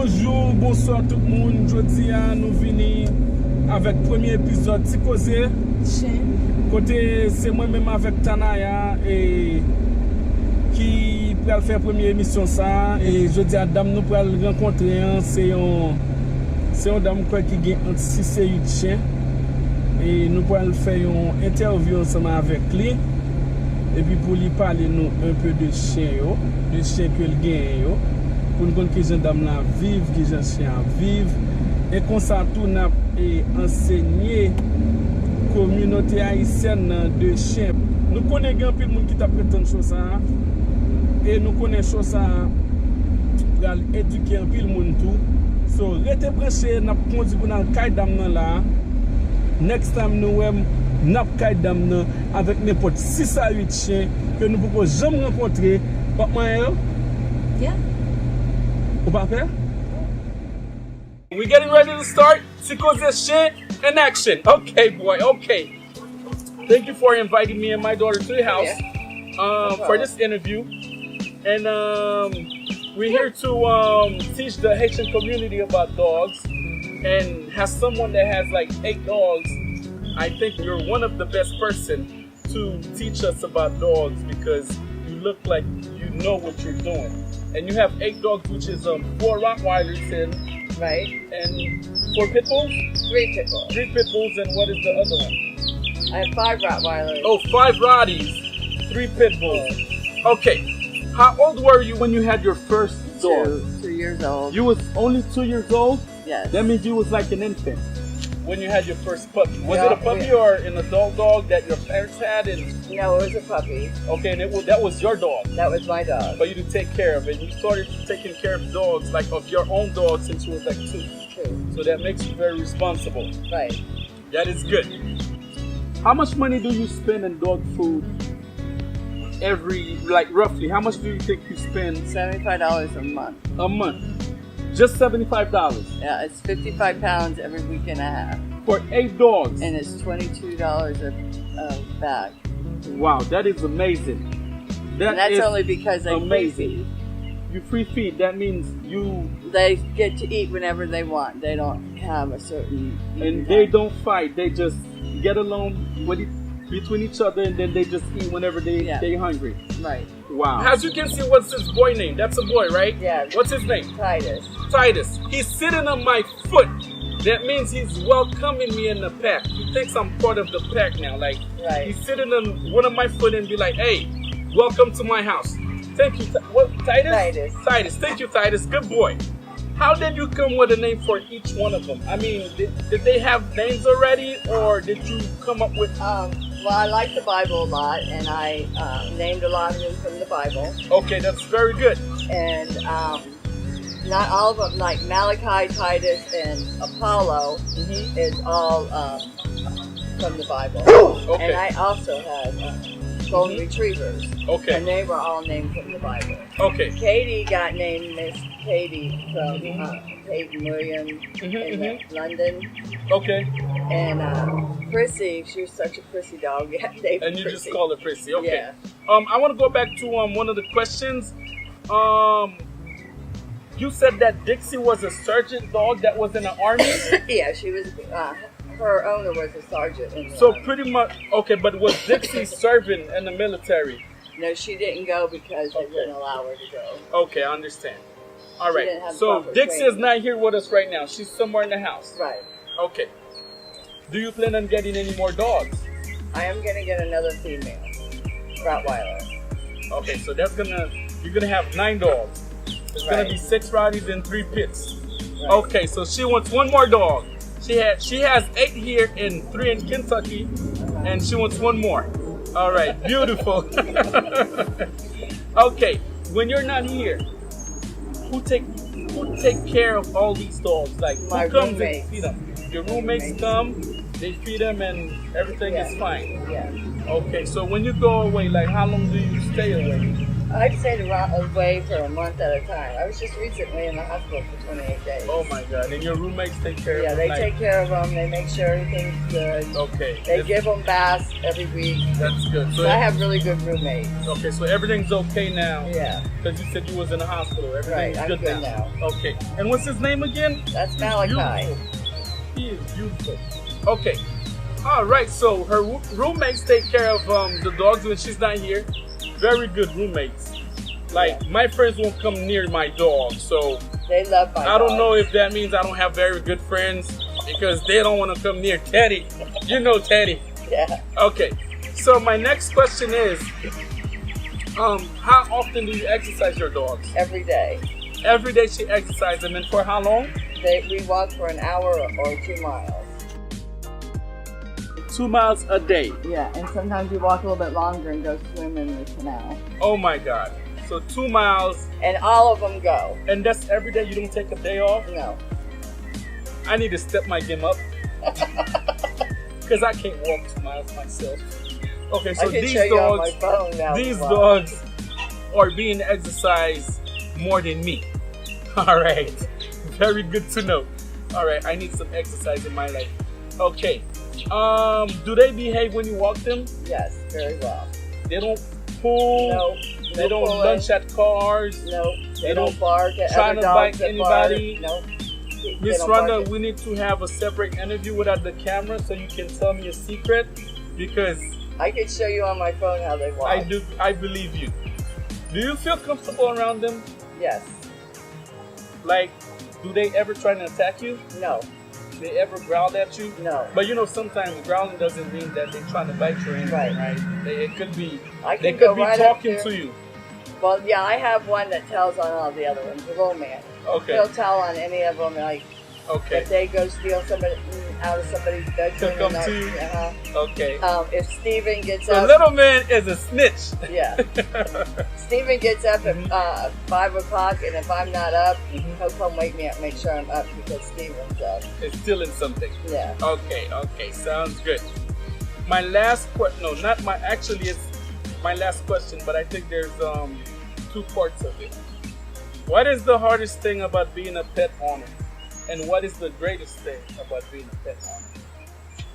Bonjour, bonsoir tout le monde. Aujourd'hui, nous venons avec le premier épisode de koze. Chien. Côté, c'est moi-même avec Tanaya et qui va faire la première émission ça. Et je dis à dame, nous pourrons le rencontrer. C'est une dame qui a entre 6 et 8 chiens. Et nous pourrons faire une interview ensemble avec lui. Et puis pour lui parler nous un peu de chiens que le gagne. Pour nous connaître qui les dames là vivent, qui les chiens vivent. Et comme ça, tout n'a enseigné la communauté haïtienne de chiens. Nous connaissons plus de monde qui t'a prétendu chose ça. Et nous connaissons chose ça pour éduquer un peu le monde tout. So, restez branchés, nous avons conduit pour dans le caille d'am là. Next time nous avons caille d'am avec n'importe 6 à 8 chiens que nous ne pouvons jamais rencontrer. Pas moi. Yeah. We're getting ready to start. Koze chien in action. Okay, boy. Okay. Thank you for inviting me and my daughter to the house for this interview. And we're here to teach the Haitian community about dogs. And as someone that has like 8 dogs, I think you're one of the best person to teach us about dogs because you look like you know what you're doing. And you have 8 dogs, which is 4 Rottweilers and 4 pit bulls? 3 pit bulls. 3 pit bulls, and what is the other one? I have 5 Rottweilers. Oh, 5 Rotties, 3 pit bulls. Okay. How old were you when you had your first dog? 2 years old. You was only 2 years old? Yes. That means you was like an infant when you had your first puppy. Was it a puppy or an adult dog that your parents had? No, it was a puppy. Okay, and that was your dog. That was my dog. But you did take care of it. You started taking care of dogs, like of your own dog, since you was like 2. So that makes you very responsible. Right. That is good. How much money do you spend in dog food roughly? How much do you think you spend? $75 a month. A month. Just $75. Yeah, it's 55 pounds every week and a half. For 8 dogs. And it's $22 a bag. Wow, that is amazing. And that's only because they free feed. You free feed. That means they get to eat whenever they want. They don't have a certain. And they don't fight. They just get along between each other, and then they just eat whenever they're hungry. Right. Wow. As you can see, what's this boy name? That's a boy, right? Yeah. What's his name? Titus. Titus. He's sitting on my foot. That means he's welcoming me in the pack. He thinks I'm part of the pack now. Like, he's sitting on one of my foot and be like, hey, welcome to my house. Thank you. What, Titus? Titus. Titus. Thank you, Titus. Good boy. How did you come with a name for each one of them? I mean, did they have names already, or did you come up with... Well, I like the Bible a lot, and I named a lot of them from the Bible. Okay, that's very good. And not all of them, like Malachi, Titus, and Apollo, is all from the Bible. Okay. And I also had golden retrievers. Okay. And they were all named from the Bible. Okay. Katie got named Miss Katie from Kate Williams in London. Okay. And Prissy, she was such a prissy dog. And you just call her Prissy. Okay. Yeah. I want to go back to one of the questions. You said that Dixie was a sergeant dog that was in the army? Yeah, she was. Her owner was a sergeant in the army. Pretty much, okay, but was Dixie serving in the military? No, she didn't go because they wouldn't allow her to go. Okay, I understand. All right, so Dixie is not here with us right now. She's somewhere in the house. Right. Okay. Do you plan on getting any more dogs? I am going to get another female Rottweiler. Okay, so you're gonna have 9 dogs. It's gonna be 6 Rotties and 3 pits. Right. Okay, so she wants 1 more dog. She has 8 here and 3 in Kentucky, and she wants 1 more. All right, beautiful. Okay, when you're not here, who take care of all these dogs? Like, my who comes roommates. and feed them? Your roommates come, they feed them, and everything is fine. Yeah. Okay, so when you go away, like, how long do you stay away? I stayed away for a month at a time. I was just recently in the hospital for 28 days. Oh my God! And your roommates take care of them? Yeah, they take care of them. They make sure everything's good. Okay. They give them baths every week. That's good. So I have really good roommates. Okay, so everything's okay now. Yeah. Because you said you was in the hospital. Everything's I'm good now. Okay. And what's his name again? That's Malachi. He is beautiful. Okay. All right. So her roommates take care of the dogs when she's not here. Very good roommates. Like my friends won't come near my dog, so they love my I don't dogs. know if that means I don't have very good friends because they don't want to come near Teddy. You know Teddy. Yeah. Okay. So my next question is, how often do you exercise your dogs? Every day. Every day she exercises them, and for how long? We walk for an hour or 2 miles. 2 miles a day. Yeah, and sometimes we walk a little bit longer and go swim in the canal. Oh my God. So 2 miles. And all of them go. And that's every day? You don't take a day off? No. I need to step my game up. Because I can't walk 2 miles myself. Okay, so these dogs are being exercised more than me. All right. Very good to know. All right, I need some exercise in my life. Okay. Do they behave when you walk them? Yes, very well. They don't pull. No. They don't lunge at cars. No. They don't bark at try other to dogs bite anybody. No. Miss Rhonda, we need to have a separate interview without the camera so you can tell me a secret, because I can show you on my phone how they walk. I believe you. Do you feel comfortable around them? Yes. Like, do they ever try to attack you? No. They ever growl at you? No. But you know, sometimes growling doesn't mean that they're trying to bite you or anything, right? It could be, they could be talking to you. Well, yeah, I have one that tells on all the other ones, the little man. Okay. He'll tell on any of them, like, if they go steal somebody out of somebody's bedroom. He'll come to you? Okay. If Steven gets up. The little man is a snitch. Yeah. Steven gets up at 5 o'clock, and if I'm not up, he'll come wake me up, make sure I'm up, because Steven's up. It's stealing something. Yeah. Okay, sounds good. My last question, no, not my, actually it's my last question, but I think there's 2 parts of it. What is the hardest thing about being a pet owner? And what is the greatest thing about being a pet owner?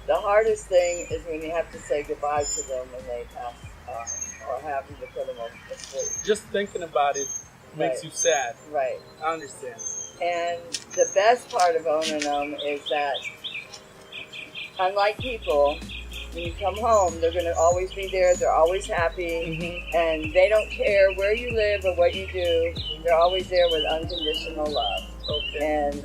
The hardest thing is when you have to say goodbye to them when they pass, or having to put them asleep. Just thinking about it makes you sad. Right. I understand. And the best part of owning them is that, unlike people, when you come home, they're going to always be there. They're always happy, and they don't care where you live or what you do. They're always there with unconditional love. Okay. And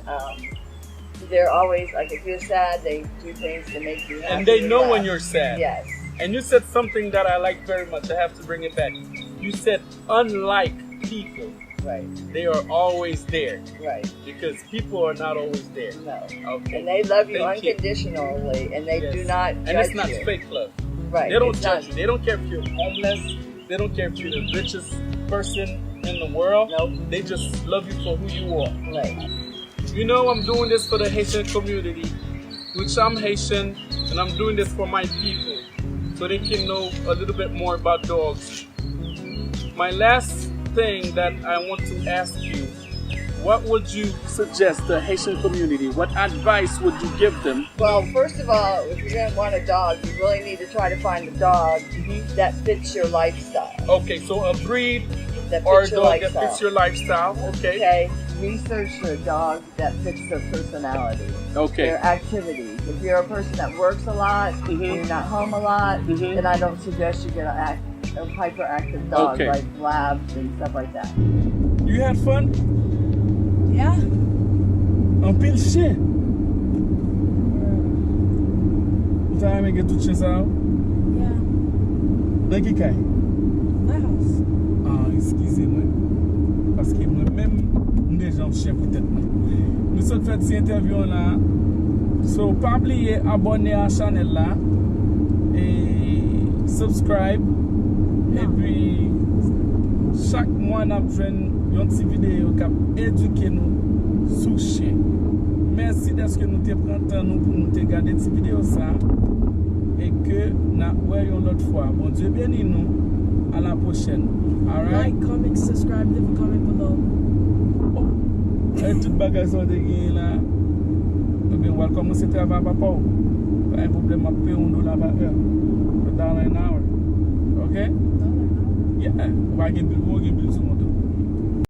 they're always, like, if you're sad, they do things to make you happy. And they know when you're sad. Yes. And you said something that I like very much. I have to bring it back. You said, unlike people. Right. They are always there. Right. Because people are not always there. No. Okay. And they love you unconditionally, and they do not judge you. And it's not fake love. Right. They don't judge you. They don't care if you're homeless. They don't care if you're the richest person in the world. Nope. They just love you for who you are. Right. You know, I'm doing this for the Haitian community, which I'm Haitian, and I'm doing this for my people, so they can know a little bit more about dogs. My last thing that I want to ask you, what would you suggest the Haitian community? What advice would you give them? Well, first of all, if you're going to want a dog, you really need to try to find a dog that fits your lifestyle. Okay, so a breed that or a dog that fits your lifestyle. Okay. Research for a dog that fits their personality. Okay. Their activities. If you're a person that works a lot, and you're not home a lot, then I don't suggest you get a hyperactive dog like labs and stuff like that. You had fun? Yeah. Un pile chien. Vous avez aimé tout chien ça? Yeah. Dans qui caille? My house. Ah, excusez-moi. Parce que moi-même, déjà un chien peut-être. Nous sommes fait cette interview là. So, pas oublier abonner à la chaîne là. Et subscribe. Et puis, chaque mois, nous avons une petite vidéo qui éduque nous sur le chien. Merci d'être que nous te prenons temps pour nous regarder cette vidéo ça. Et que nous voyons l'autre fois. Bon Dieu bénisse nous. À la prochaine. Alright? Like, comment, subscribe, leave a comment below. Et tout bagay sa de gen la. Nou ben wal komanse travay pa pou. Pas un problème à payer $1 par heure. $1 an hour. Okay? $1 an hour. Yeah. Why get bill? Who get bill soon?